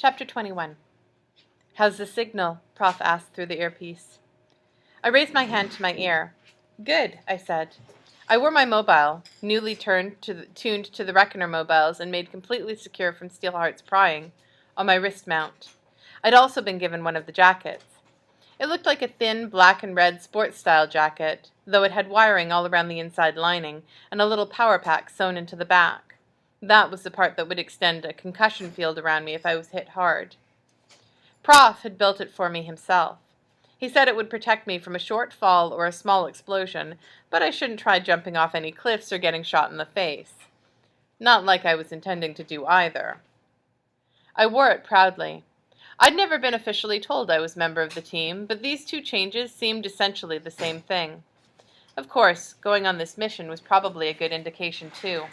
Chapter 21. "How's the signal?" Prof asked through the earpiece. I raised my hand to my ear. "Good," I said. I wore my mobile, newly tuned to the Reckoner mobiles and made completely secure from Steelheart's prying, on my wrist mount. I'd also been given one of the jackets. It looked like a thin black and red sports-style jacket, though it had wiring all around the inside lining and a little power pack sewn into the back. That was the part that would extend a concussion field around me if I was hit hard. Prof had built it for me himself. He said it would protect me from a short fall or a small explosion, but I shouldn't try jumping off any cliffs or getting shot in the face. Not like I was intending to do either. I wore it proudly. I'd never been officially told I was member of the team, but these two changes seemed essentially the same thing. Of course, going on this mission was probably a good indication, too.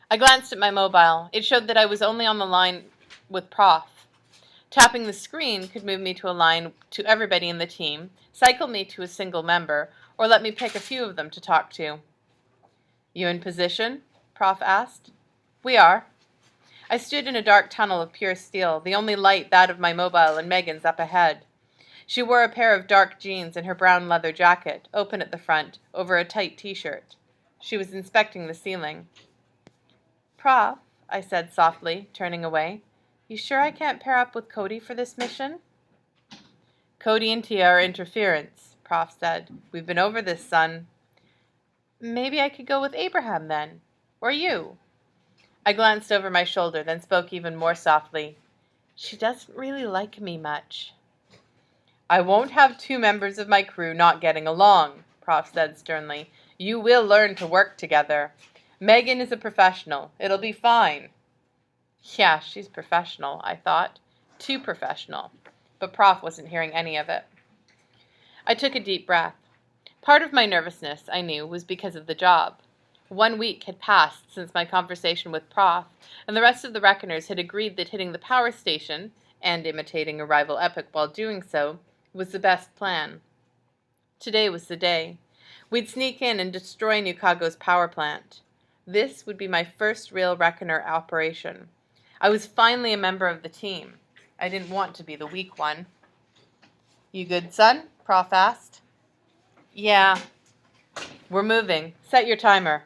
I glanced at my mobile. It showed that I was only on the line with Prof. Tapping the screen could move me to a line to everybody in the team, cycle me to a single member, or let me pick a few of them to talk to. "You in position?" Prof asked. "We are." I stood in a dark tunnel of pure steel, the only light that of my mobile and Megan's up ahead. She wore a pair of dark jeans and her brown leather jacket, open at the front, over a tight t-shirt. She was inspecting the ceiling. "Prof," I said softly, turning away, "you sure I can't pair up with Cody for this mission?" "Cody and Tia are interference," Prof said. "We've been over this, son." "Maybe I could go with Abraham then. Or you." I glanced over my shoulder, then spoke even more softly. "She doesn't really like me much." "I won't have two members of my crew not getting along," Prof said sternly. "You will learn to work together. Megan is a professional. It'll be fine." Yeah, she's professional, I thought. Too professional. But Prof wasn't hearing any of it. I took a deep breath. Part of my nervousness, I knew, was because of the job. 1 week had passed since my conversation with Prof, and the rest of the Reckoners had agreed that hitting the power station, and imitating a rival epic while doing so, was the best plan. Today was the day. We'd sneak in and destroy Nukago's power plant. This would be my first real Reckoner operation. I was finally a member of the team. I didn't want to be the weak one. "You good, son?" Prof asked. "Yeah." "We're moving. Set your timer."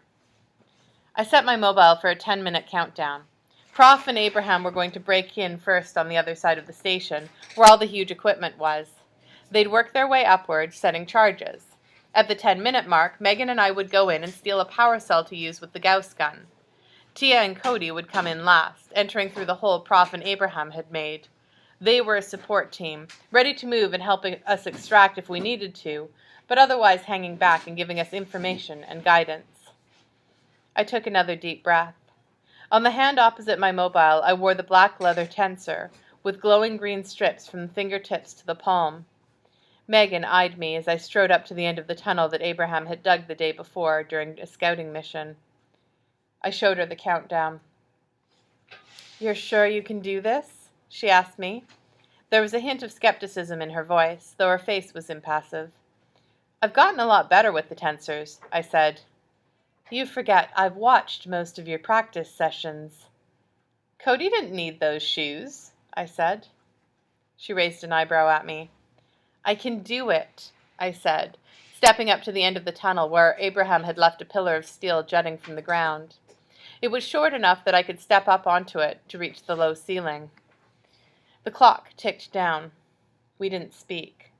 I set my mobile for a 10-minute countdown. Prof and Abraham were going to break in first on the other side of the station, where all the huge equipment was. They'd work their way upward, setting charges. At the 10-minute mark, Megan and I would go in and steal a power cell to use with the Gauss gun. Tia and Cody would come in last, entering through the hole Prof and Abraham had made. They were a support team, ready to move and help us extract if we needed to, but otherwise hanging back and giving us information and guidance. I took another deep breath. On the hand opposite my mobile, I wore the black leather tensor, with glowing green strips from the fingertips to the palm. Megan eyed me as I strode up to the end of the tunnel that Abraham had dug the day before during a scouting mission. I showed her the countdown. "You're sure you can do this?" she asked me. There was a hint of skepticism in her voice, though her face was impassive. "I've gotten a lot better with the tensors," I said. "You forget I've watched most of your practice sessions." "Cody didn't need those shoes," I said. She raised an eyebrow at me. "I can do it," I said, stepping up to the end of the tunnel where Abraham had left a pillar of steel jutting from the ground. It was short enough that I could step up onto it to reach the low ceiling. The clock ticked down. We didn't speak.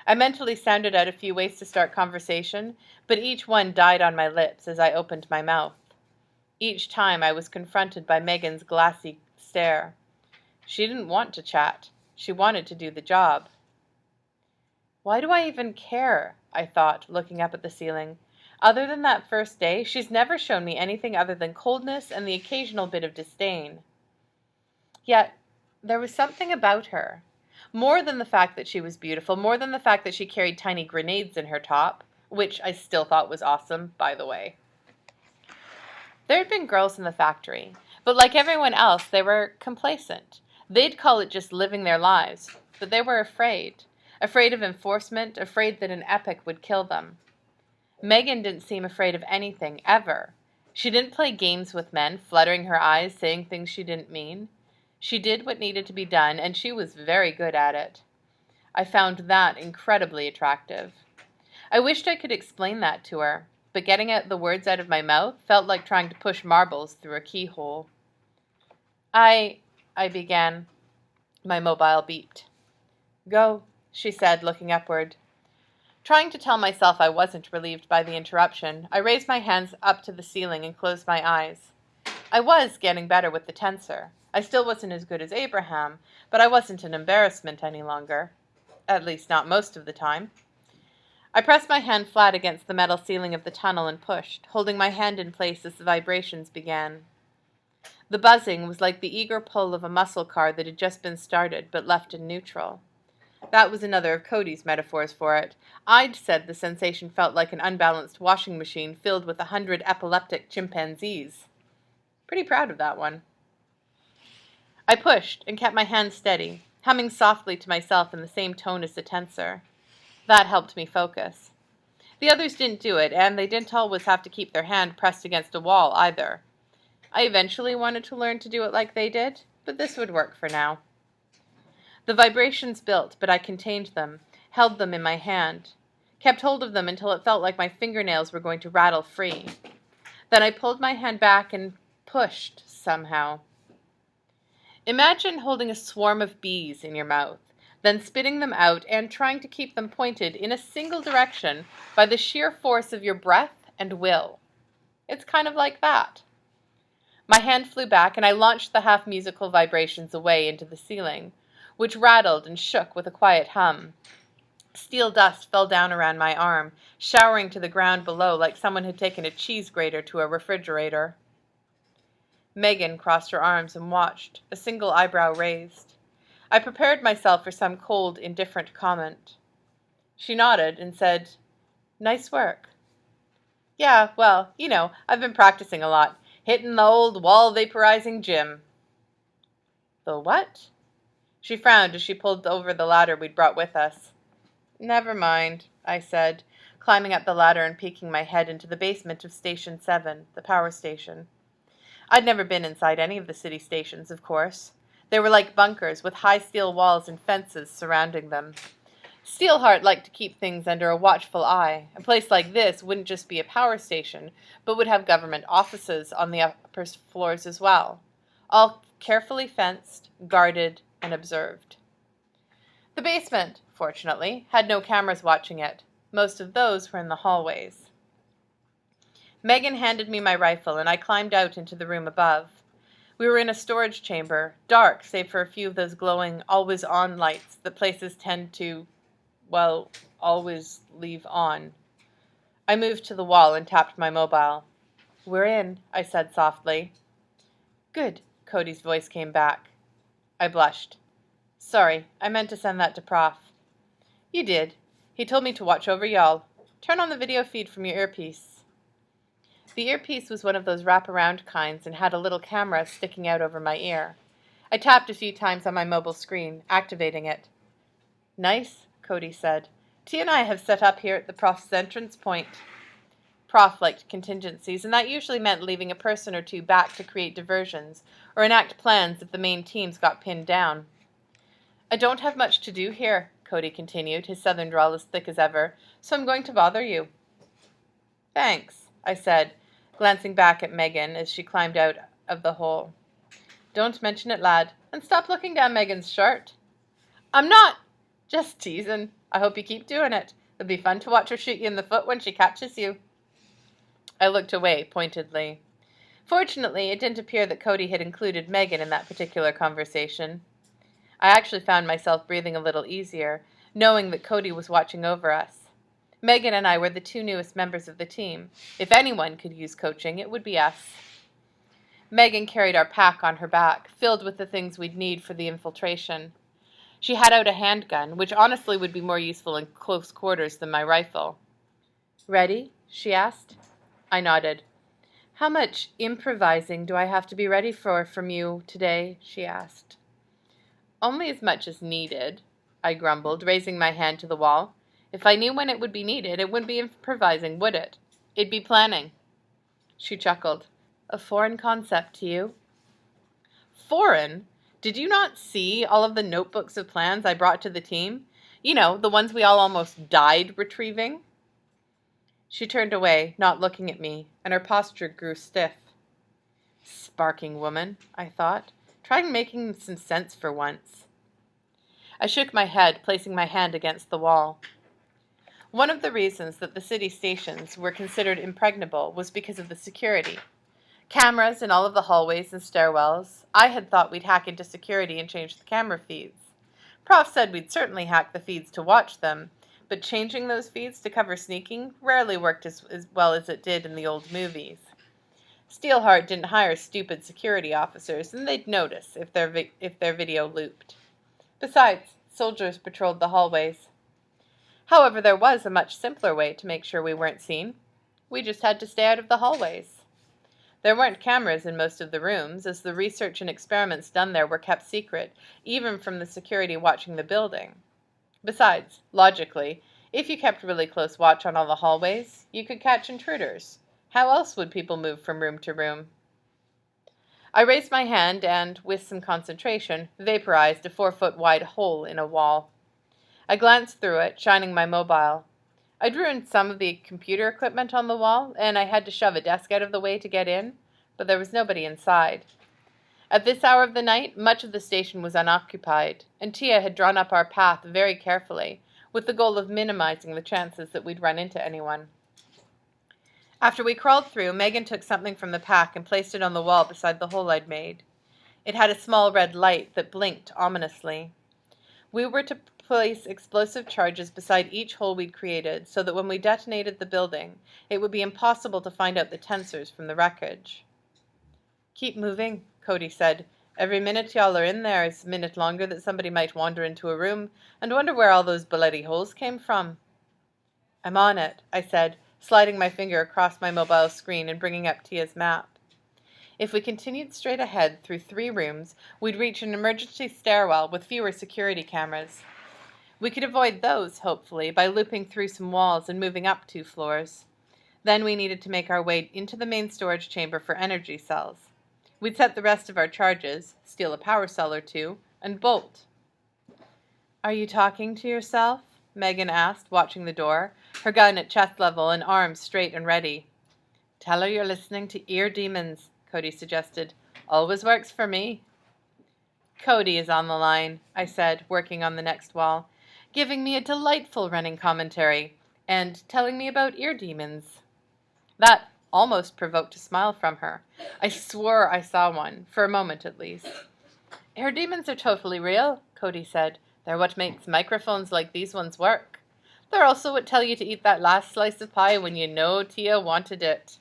I mentally sounded out a few ways to start conversation, but each one died on my lips as I opened my mouth. Each time I was confronted by Megan's glassy stare. She didn't want to chat. She wanted to do the job. Why do I even care? I thought, looking up at the ceiling. Other than that first day, she's never shown me anything other than coldness and the occasional bit of disdain. Yet, there was something about her. More than the fact that she was beautiful, more than the fact that she carried tiny grenades in her top, which I still thought was awesome, by the way. There had been girls in the factory, but like everyone else, they were complacent. They'd call it just living their lives, but they were afraid. Afraid of enforcement, afraid that an epic would kill them. Megan didn't seem afraid of anything, ever. She didn't play games with men, fluttering her eyes, saying things she didn't mean. She did what needed to be done, and she was very good at it. I found that incredibly attractive. I wished I could explain that to her, but getting out the words out of my mouth felt like trying to push marbles through a keyhole. I began. My mobile beeped. Go, she said, looking upward. Trying to tell myself I wasn't relieved by the interruption, I raised my hands up to the ceiling and closed my eyes. I was getting better with the tensor. I still wasn't as good as Abraham, but I wasn't an embarrassment any longer. At least not most of the time. I pressed my hand flat against the metal ceiling of the tunnel and pushed, holding my hand in place as the vibrations began. The buzzing was like the eager pull of a muscle car that had just been started but left in neutral. That was another of Cody's metaphors for it. I'd said the sensation felt like an unbalanced washing machine filled with 100 epileptic chimpanzees. Pretty proud of that one. I pushed and kept my hand steady, humming softly to myself in the same tone as the tensor. That helped me focus. The others didn't do it, and they didn't always have to keep their hand pressed against a wall either. I eventually wanted to learn to do it like they did, but this would work for now. The vibrations built, but I contained them, held them in my hand, kept hold of them until it felt like my fingernails were going to rattle free. Then I pulled my hand back and pushed somehow. Imagine holding a swarm of bees in your mouth, then spitting them out and trying to keep them pointed in a single direction by the sheer force of your breath and will. It's kind of like that. My hand flew back, and I launched the half-musical vibrations away into the ceiling, which rattled and shook with a quiet hum. Steel dust fell down around my arm, showering to the ground below like someone had taken a cheese grater to a refrigerator. Megan crossed her arms and watched, a single eyebrow raised. I prepared myself for some cold, indifferent comment. She nodded and said, "Nice work." "Yeah, well, I've been practicing a lot. Hitting the old wall-vaporizing gym." "The what?" She frowned as she pulled over the ladder we'd brought with us. "Never mind," I said, climbing up the ladder and peeking my head into the basement of Station 7, the power station. I'd never been inside any of the city stations, of course. They were like bunkers, with high steel walls and fences surrounding them. Steelheart liked to keep things under a watchful eye. A place like this wouldn't just be a power station, but would have government offices on the upper floors as well, all carefully fenced, guarded, and observed. The basement, fortunately, had no cameras watching it. Most of those were in the hallways. Megan handed me my rifle, and I climbed out into the room above. We were in a storage chamber, dark save for a few of those glowing, always-on lights that places tend to, always leave on. I moved to the wall and tapped my mobile. "We're in," I said softly. "Good," Cody's voice came back. I blushed. "Sorry, I meant to send that to Prof." "You did. He told me to watch over y'all. Turn on the video feed from your earpiece." The earpiece was one of those wrap-around kinds and had a little camera sticking out over my ear. I tapped a few times on my mobile screen, activating it. "Nice," Cody said. "T and I have set up here at the Prof's entrance point." Prof liked contingencies, and that usually meant leaving a person or two back to create diversions or enact plans if the main teams got pinned down. "I don't have much to do here," Cody continued, his southern drawl as thick as ever, "so I'm going to bother you." "Thanks," I said, glancing back at Megan as she climbed out of the hole. "Don't mention it, lad, and stop looking down Megan's shirt." "I'm not! Just teasing. I hope you keep doing it. It'll be fun to watch her shoot you in the foot when she catches you." I looked away pointedly. Fortunately, it didn't appear that Cody had included Megan in that particular conversation. I actually found myself breathing a little easier, knowing that Cody was watching over us. Megan and I were the two newest members of the team. If anyone could use coaching, it would be us. Megan carried our pack on her back, filled with the things we'd need for the infiltration. She had out a handgun, which honestly would be more useful in close quarters than my rifle. "Ready?" she asked. I nodded. "How much improvising do I have to be ready for from you today?" she asked. "Only as much as needed," I grumbled, raising my hand to the wall. "If I knew when it would be needed, it wouldn't be improvising, would it? It'd be planning." She chuckled. "A foreign concept to you?" "Foreign? Did you not see all of the notebooks of plans I brought to the team? You know, the ones we all almost died retrieving? She turned away, not looking at me, and her posture grew stiff. Sparking woman, I thought. Try making some sense for once. I shook my head, placing my hand against the wall. One of the reasons that the city stations were considered impregnable was because of the security. Cameras in all of the hallways and stairwells. I had thought we'd hack into security and change the camera feeds. Prof said we'd certainly hack the feeds to watch them, but changing those feeds to cover sneaking rarely worked as well as it did in the old movies. Steelheart didn't hire stupid security officers, and they'd notice if their video looped. Besides, soldiers patrolled the hallways. However, there was a much simpler way to make sure we weren't seen. We just had to stay out of the hallways. There weren't cameras in most of the rooms, as the research and experiments done there were kept secret, even from the security watching the building. Besides, logically, if you kept really close watch on all the hallways, you could catch intruders. How else would people move from room to room? I raised my hand and, with some concentration, vaporized a 4-foot-wide hole in a wall. I glanced through it, shining my mobile. I'd ruined some of the computer equipment on the wall, and I had to shove a desk out of the way to get in, but there was nobody inside. At this hour of the night, much of the station was unoccupied, and Tia had drawn up our path very carefully, with the goal of minimizing the chances that we'd run into anyone. After we crawled through, Megan took something from the pack and placed it on the wall beside the hole I'd made. It had a small red light that blinked ominously. We were to place explosive charges beside each hole we'd created so that when we detonated the building, it would be impossible to find out the tensors from the wreckage. Keep moving, Cody said. Every minute y'all are in there is a minute longer that somebody might wander into a room and wonder where all those bloody holes came from. I'm on it, I said, sliding my finger across my mobile screen and bringing up Tia's map. If we continued straight ahead through 3 rooms, we'd reach an emergency stairwell with fewer security cameras. We could avoid those, hopefully, by looping through some walls and moving up 2 floors. Then we needed to make our way into the main storage chamber for energy cells. We'd set the rest of our charges, steal a power cell or 2, and bolt. Are you talking to yourself? Megan asked, watching the door, her gun at chest level and arms straight and ready. Tell her you're listening to ear demons, Cody suggested. Always works for me. Cody is on the line, I said, working on the next wall, giving me a delightful running commentary and telling me about ear demons. That almost provoked a smile from her. I swore I saw one, for a moment at least. Ear demons are totally real, Cody said. They're what makes microphones like these ones work. They're also what tell you to eat that last slice of pie when you know Tia wanted it.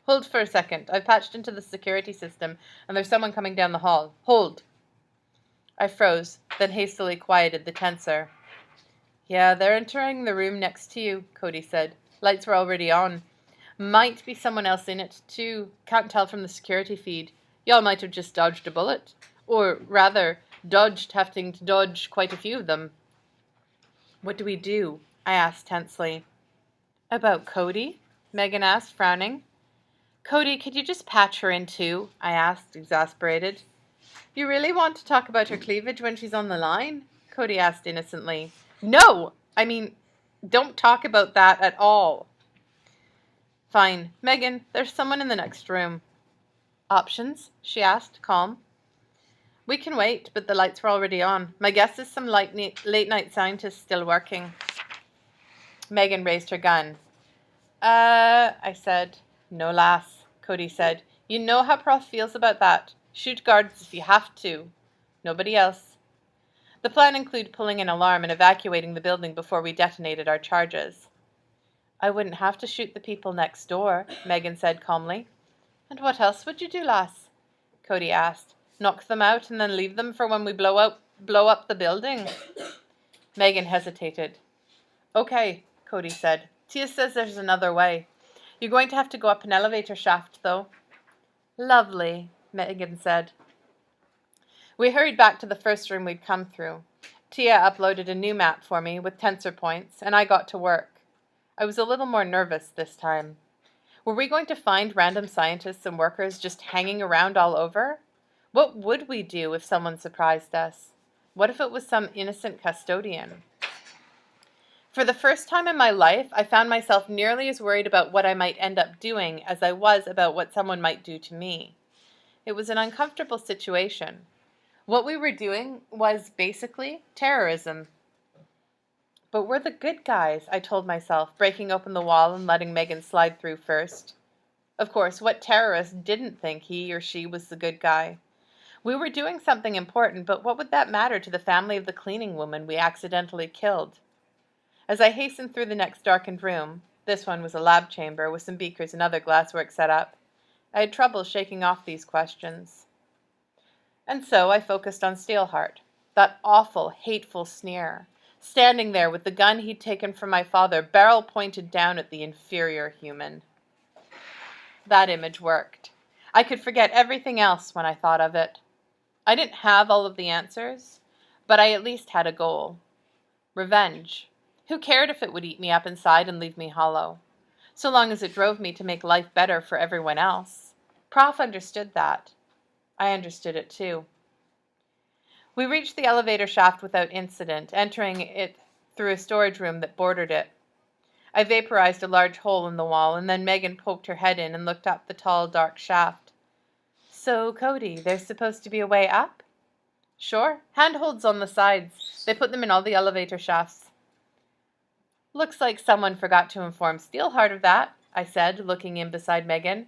Hold for a second. I've patched into the security system, and there's someone coming down the hall. Hold. I froze, then hastily quieted the tensor. Yeah, they're entering the room next to you, Cody said. Lights were already on. Might be someone else in it, too. Can't tell from the security feed. Y'all might have just dodged a bullet. Or, rather, dodged having to dodge quite a few of them. What do we do? I asked tensely. About Cody? Megan asked, frowning. Cody, could you just patch her in too? I asked, exasperated. You really want to talk about her cleavage when she's on the line? Cody asked innocently. No! I mean, don't talk about that at all. Fine. Megan, there's someone in the next room. Options? She asked, calm. We can wait, but the lights were already on. My guess is some late-night scientist still working. Megan raised her gun. I said. No, lass, Cody said. You know how Prof feels about that. Shoot guards if you have to. Nobody else. The plan included pulling an alarm and evacuating the building before we detonated our charges. I wouldn't have to shoot the people next door, Megan said calmly. And what else would you do, lass? Cody asked. Knock them out and then leave them for when we blow up the building? Megan hesitated. Okay, Cody said. Tia says there's another way. You're going to have to go up an elevator shaft, though. Lovely, Megan said. We hurried back to the first room we'd come through. Tia uploaded a new map for me with tensor points, and I got to work. I was a little more nervous this time. Were we going to find random scientists and workers just hanging around all over? What would we do if someone surprised us? What if it was some innocent custodian? For the first time in my life, I found myself nearly as worried about what I might end up doing as I was about what someone might do to me. It was an uncomfortable situation. What we were doing was basically terrorism. But we're the good guys, I told myself, breaking open the wall and letting Megan slide through first. Of course, what terrorist didn't think he or she was the good guy? We were doing something important, but what would that matter to the family of the cleaning woman we accidentally killed? As I hastened through the next darkened room, this one was a lab chamber with some beakers and other glasswork set up, I had trouble shaking off these questions. And so I focused on Steelheart, that awful, hateful sneer, standing there with the gun he'd taken from my father, barrel pointed down at the inferior human. That image worked. I could forget everything else when I thought of it. I didn't have all of the answers, but I at least had a goal. Revenge. Who cared if it would eat me up inside and leave me hollow? So long as it drove me to make life better for everyone else. Prof understood that. I understood it too. We reached the elevator shaft without incident, entering it through a storage room that bordered it. I vaporized a large hole in the wall, and then Megan poked her head in and looked up the tall, dark shaft. So, Cody, there's supposed to be a way up? Sure. Handholds on the sides. They put them in all the elevator shafts. Looks like someone forgot to inform Steelheart of that, I said, looking in beside Megan.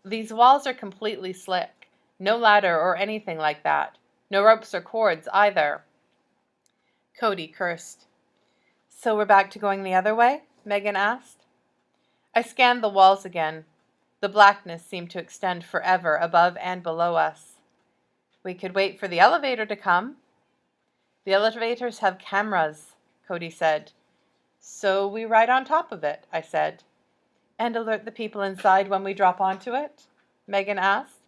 These walls are completely slick. No ladder or anything like that. No ropes or cords either. Cody cursed. So we're back to going the other way? Megan asked. I scanned the walls again. The blackness seemed to extend forever above and below us. We could wait for the elevator to come. The elevators have cameras, Cody said. So we ride on top of it, I said. And alert the people inside when we drop onto it? Megan asked.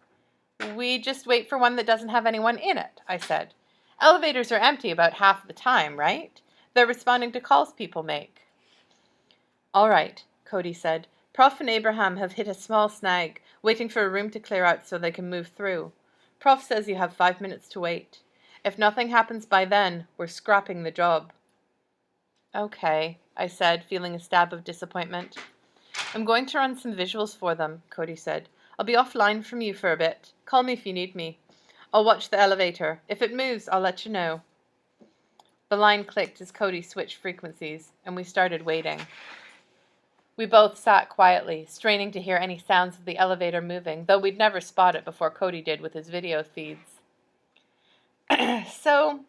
We just wait for one that doesn't have anyone in it, I said. Elevators are empty about half the time, right? They're responding to calls people make. All right, Cody said. Prof and Abraham have hit a small snag, waiting for a room to clear out so they can move through. Prof says you have 5 minutes to wait. If nothing happens by then, we're scrapping the job. Okay, I said, feeling a stab of disappointment. I'm going to run some visuals for them, Cody said. I'll be offline from you for a bit. Call me if you need me. I'll watch the elevator. If it moves, I'll let you know. The line clicked as Cody switched frequencies, and we started waiting. We both sat quietly, straining to hear any sounds of the elevator moving, though we'd never spot it before Cody did with his video feeds. So,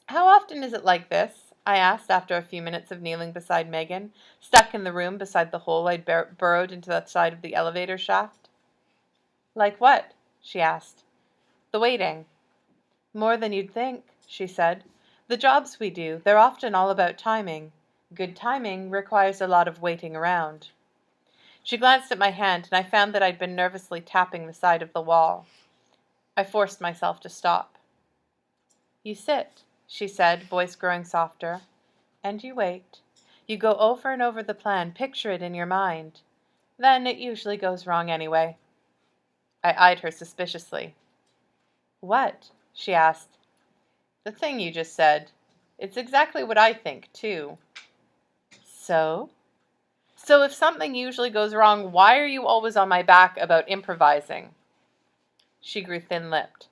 how often is it like this? I asked after a few minutes of kneeling beside Megan, stuck in the room beside the hole I'd burrowed into the side of the elevator shaft. Like what? She asked. The waiting. More than you'd think, she said. The jobs we do, they're often all about timing. Good timing requires a lot of waiting around. She glanced at my hand, and I found that I'd been nervously tapping the side of the wall. I forced myself to stop. You sit, she said, voice growing softer, and you wait. You go over and over the plan, picture it in your mind. Then it usually goes wrong anyway. I eyed her suspiciously. What? She asked. The thing you just said. It's exactly what I think, too. So? So if something usually goes wrong, why are you always on my back about improvising? She grew thin-lipped.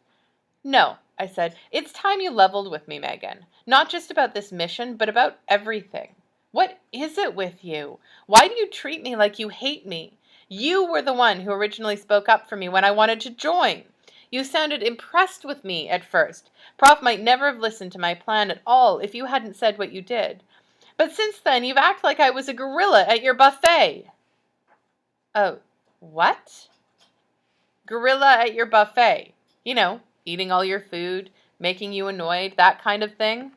No, I said, it's time you leveled with me, Megan. Not just about this mission, but about everything. What is it with you? Why do you treat me like you hate me? You were the one who originally spoke up for me when I wanted to join. You sounded impressed with me at first. Prof might never have listened to my plan at all if you hadn't said what you did. But since then, you've acted like I was a gorilla at your buffet. Oh, what? Gorilla at your buffet. You know, eating all your food, making you annoyed, that kind of thing.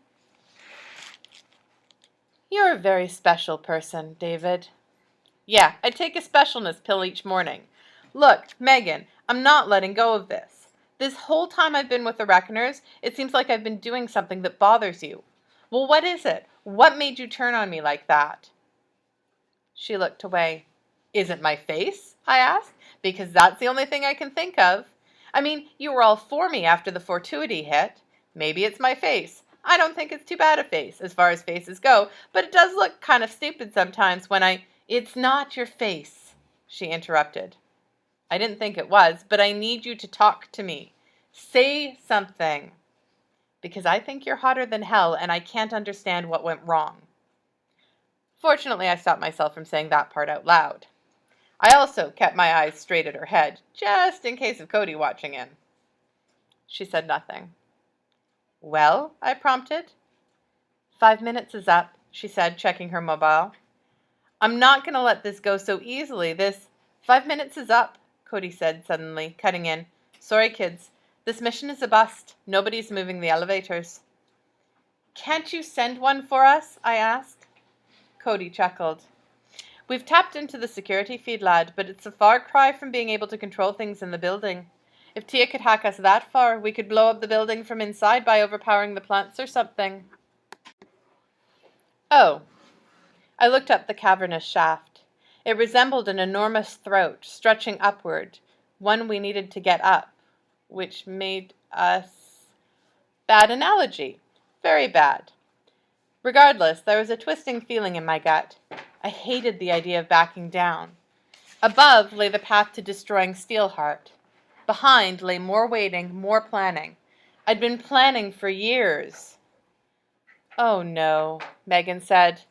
You're a very special person, David. Yeah, I take a specialness pill each morning. Look, Megan, I'm not letting go of this. This whole time I've been with the Reckoners, it seems like I've been doing something that bothers you. Well, what is it? What made you turn on me like that? She looked away. Is it my face? I asked, because that's the only thing I can think of. I mean, you were all for me after the fortuity hit. Maybe it's my face. I don't think it's too bad a face, as far as faces go, but it does look kind of stupid sometimes when I— It's not your face, she interrupted. I didn't think it was, but I need you to talk to me. Say something. Because I think you're hotter than hell, and I can't understand what went wrong. Fortunately, I stopped myself from saying that part out loud. I also kept my eyes straight at her head, just in case of Cody watching in. She said nothing. Well, I prompted. 5 minutes is up, she said, checking her mobile. I'm not going to let this go so easily. 5 minutes is up, Cody said suddenly, cutting in. Sorry, kids. This mission is a bust. Nobody's moving the elevators. Can't you send one for us? I asked. Cody chuckled. We've tapped into the security feed, lad, but it's a far cry from being able to control things in the building. If Tia could hack us that far, we could blow up the building from inside by overpowering the plants or something. Oh. I looked up the cavernous shaft. It resembled an enormous throat, stretching upward, one we needed to get up, which made us— Bad analogy. Very bad. Regardless, there was a twisting feeling in my gut. I hated the idea of backing down. Above lay the path to destroying Steelheart. Behind lay more waiting, more planning. I'd been planning for years. Oh no, Megan said.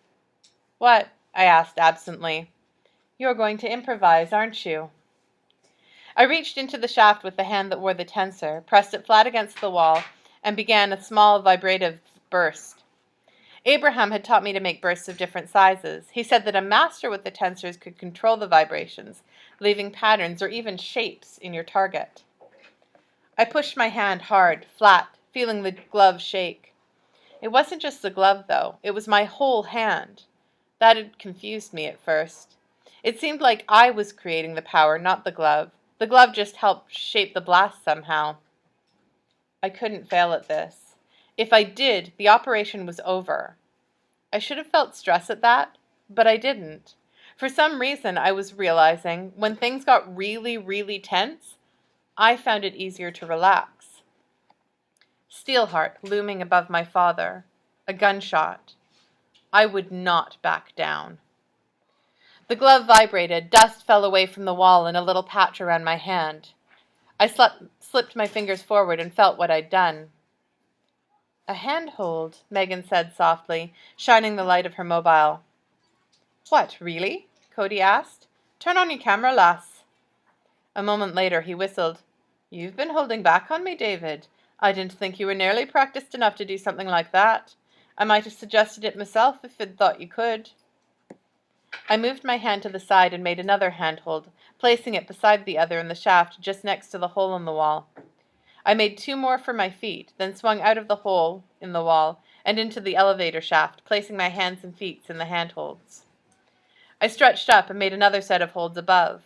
What? I asked absently. You're going to improvise, aren't you? I reached into the shaft with the hand that wore the tensor, pressed it flat against the wall, and began a small vibrative burst. Abraham had taught me to make bursts of different sizes. He said that a master with the tensors could control the vibrations, leaving patterns or even shapes in your target. I pushed my hand hard, flat, feeling the glove shake. It wasn't just the glove, though. It was my whole hand. That had confused me at first. It seemed like I was creating the power, not the glove. The glove just helped shape the blast somehow. I couldn't fail at this. If I did, the operation was over. I should have felt stress at that, but I didn't. For some reason, I was realizing when things got really, really tense, I found it easier to relax. Steelheart looming above my father. A gunshot. I would not back down. The glove vibrated. Dust fell away from the wall in a little patch around my hand. I slipped my fingers forward and felt what I'd done. A handhold, Megan said softly, shining the light of her mobile. What, really? Cody asked. Turn on your camera, lass. A moment later he whistled. You've been holding back on me, David. I didn't think you were nearly practiced enough to do something like that. I might have suggested it myself if I'd thought you could. I moved my hand to the side and made another handhold, placing it beside the other in the shaft just next to the hole in the wall. I made 2 more for my feet, then swung out of the hole in the wall and into the elevator shaft, placing my hands and feet in the handholds. I stretched up and made another set of holds above.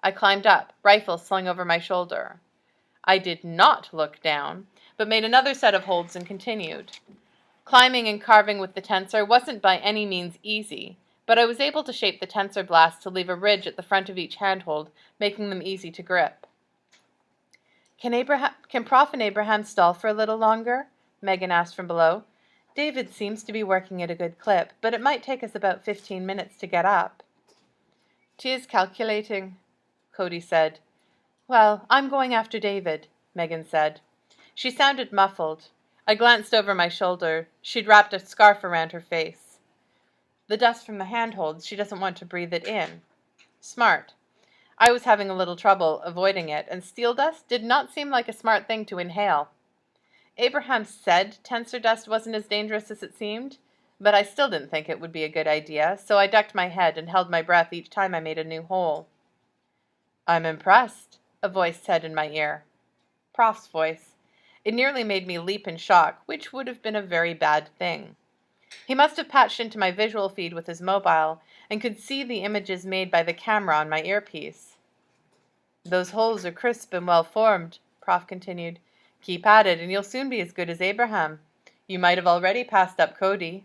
I climbed up, rifle slung over my shoulder. I did not look down, but made another set of holds and continued. Climbing and carving with the tensor wasn't by any means easy, but I was able to shape the tensor blast to leave a ridge at the front of each handhold, making them easy to grip. Can Prof and Abraham stall for a little longer? Megan asked from below. David seems to be working at a good clip, but it might take us about 15 minutes to get up. Tia's calculating, Cody said. Well, I'm going after David, Megan said. She sounded muffled. I glanced over my shoulder. She'd wrapped a scarf around her face. The dust from the handholds, she doesn't want to breathe it in. Smart. I was having a little trouble avoiding it, and steel dust did not seem like a smart thing to inhale. Abraham said tensor dust wasn't as dangerous as it seemed, but I still didn't think it would be a good idea, so I ducked my head and held my breath each time I made a new hole. I'm impressed, a voice said in my ear. Prof's voice. It nearly made me leap in shock, which would have been a very bad thing. He must have patched into my visual feed with his mobile and could see the images made by the camera on my earpiece. Those holes are crisp and well formed, Prof continued. Keep at it, and you'll soon be as good as Abraham. You might have already passed up Cody.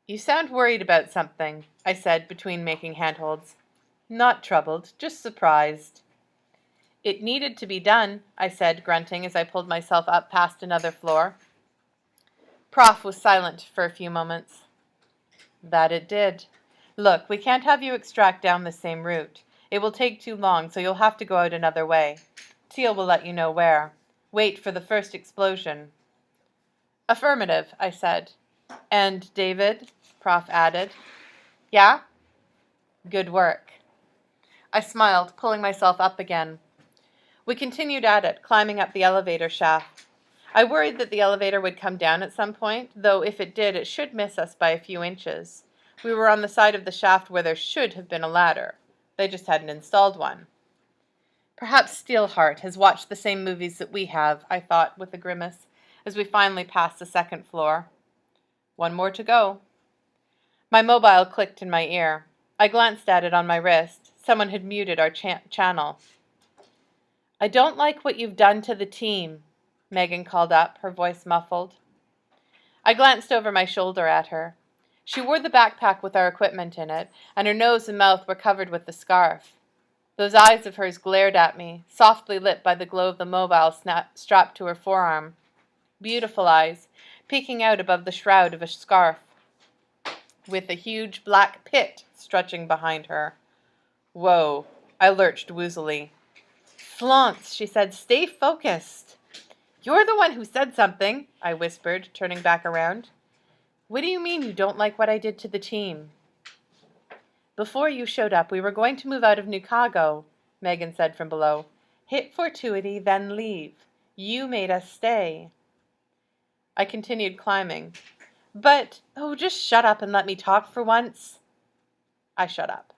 You sound worried about something, I said between making handholds. Not troubled, just surprised. It needed to be done, I said, grunting as I pulled myself up past another floor. Prof was silent for a few moments. That it did. Look, we can't have you extract down the same route. It will take too long, so you'll have to go out another way. Teal will let you know where. Wait for the first explosion. Affirmative, I said. And David, Prof added. Yeah? Good work. I smiled, pulling myself up again. We continued at it, climbing up the elevator shaft. I worried that the elevator would come down at some point, though if it did, it should miss us by a few inches. We were on the side of the shaft where there should have been a ladder. They just hadn't installed one. Perhaps Steelheart has watched the same movies that we have, I thought with a grimace, as we finally passed the second floor. One more to go. My mobile clicked in my ear. I glanced at it on my wrist. Someone had muted our channel. I don't like what you've done to the team, Megan called up, her voice muffled. I glanced over my shoulder at her. She wore the backpack with our equipment in it, and her nose and mouth were covered with the scarf. Those eyes of hers glared at me, softly lit by the glow of the mobile strapped to her forearm. Beautiful eyes, peeking out above the shroud of a scarf, with a huge black pit stretching behind her. Whoa, I lurched woozily. Flaunt, she said, stay focused. You're the one who said something, I whispered, turning back around. What do you mean you don't like what I did to the team? Before you showed up, we were going to move out of New Chicago, Megan said from below. Hit fortuity, then leave. You made us stay. I continued climbing. But, just shut up and let me talk for once. I shut up.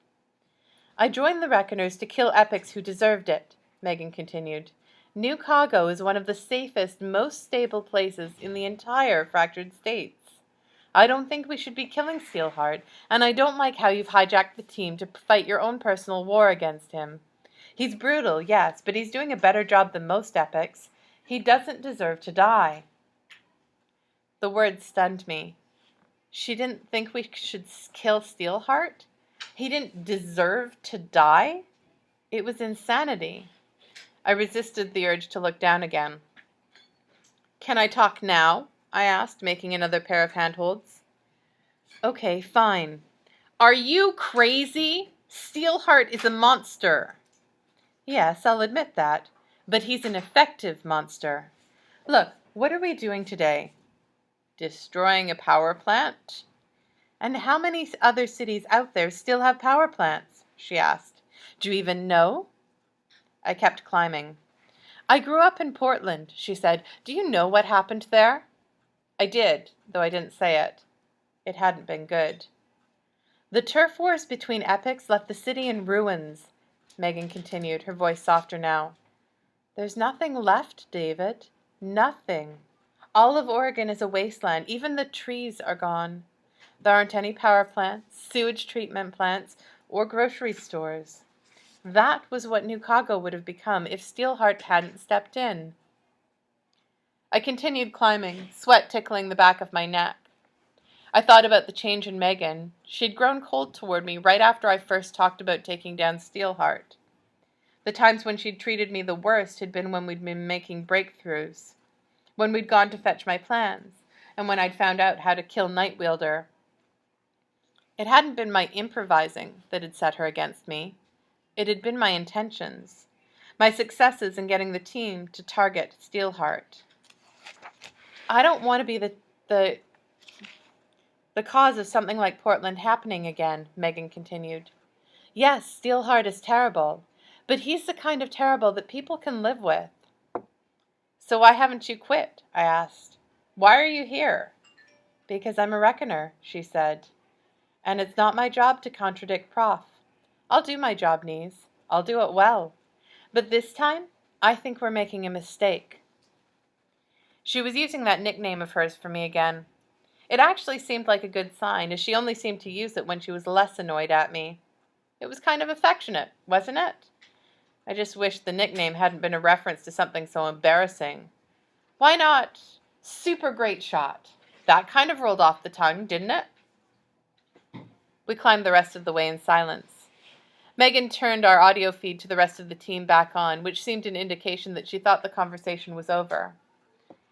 I joined the Reckoners to kill epics who deserved it, Megan continued. New Chicago is one of the safest, most stable places in the entire fractured states. I don't think we should be killing Steelheart, and I don't like how you've hijacked the team to fight your own personal war against him. He's brutal, yes, but he's doing a better job than most epics. He doesn't deserve to die. The words stunned me. She didn't think we should kill Steelheart? He didn't deserve to die? It was insanity. I resisted the urge to look down again. Can I talk now? I asked, making another pair of handholds. Okay, fine. Are you crazy? Steelheart is a monster. Yes, I'll admit that. But he's an effective monster. Look, what are we doing today? Destroying a power plant? And how many other cities out there still have power plants? She asked. Do you even know? I kept climbing. I grew up in Portland, she said. Do you know what happened there? I did, though I didn't say it. It hadn't been good. The turf wars between epics left the city in ruins, Megan continued, her voice softer now. There's nothing left, David. Nothing. All of Oregon is a wasteland. Even the trees are gone. There aren't any power plants, sewage treatment plants, or grocery stores. That was what New Chicago would have become if Steelheart hadn't stepped in. I continued climbing, sweat tickling the back of my neck. I thought about the change in Megan. She'd grown cold toward me right after I first talked about taking down Steelheart. The times when she'd treated me the worst had been when we'd been making breakthroughs, when we'd gone to fetch my plans, and when I'd found out how to kill Nightwielder. It hadn't been my improvising that had set her against me. It had been my intentions, my successes in getting the team to target Steelheart. I don't want to be the cause of something like Portland happening again, Megan continued. Yes, Steelheart is terrible, but he's the kind of terrible that people can live with. So why haven't you quit? I asked. Why are you here? Because I'm a reckoner, she said. And it's not my job to contradict Prof. I'll do my job, Nies. I'll do it well. But this time, I think we're making a mistake. She was using that nickname of hers for me again. It actually seemed like a good sign, as she only seemed to use it when she was less annoyed at me. It was kind of affectionate, wasn't it? I just wished the nickname hadn't been a reference to something so embarrassing. Why not super great shot? That kind of rolled off the tongue, didn't it? We climbed the rest of the way in silence. Megan turned our audio feed to the rest of the team back on, which seemed an indication that she thought the conversation was over.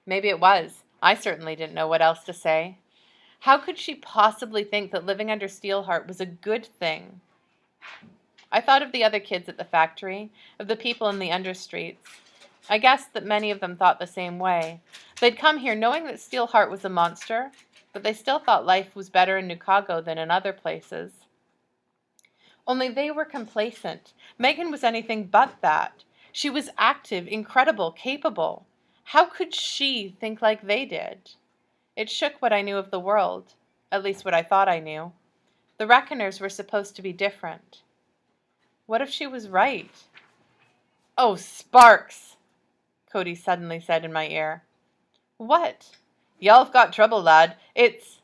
Maybe it was. I certainly didn't know what else to say. How could she possibly think that living under Steelheart was a good thing? I thought of the other kids at the factory, of the people in the understreets. I guessed that many of them thought the same way. They'd come here knowing that Steelheart was a monster, but they still thought life was better in Nukago than in other places. Only they were complacent. Megan was anything but that. She was active, incredible, capable. How could she think like they did? It shook what I knew of the world, at least what I thought I knew. The Reckoners were supposed to be different. What if she was right? "Oh, Sparks!" Cody suddenly said in my ear. "What?" "Y'all've got trouble, lad. It's—"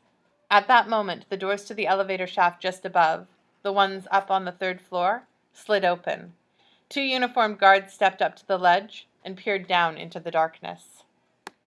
At that moment, the doors to the elevator shaft just above, the ones up on the third floor, slid open. 2 uniformed guards stepped up to the ledge and peered down into the darkness.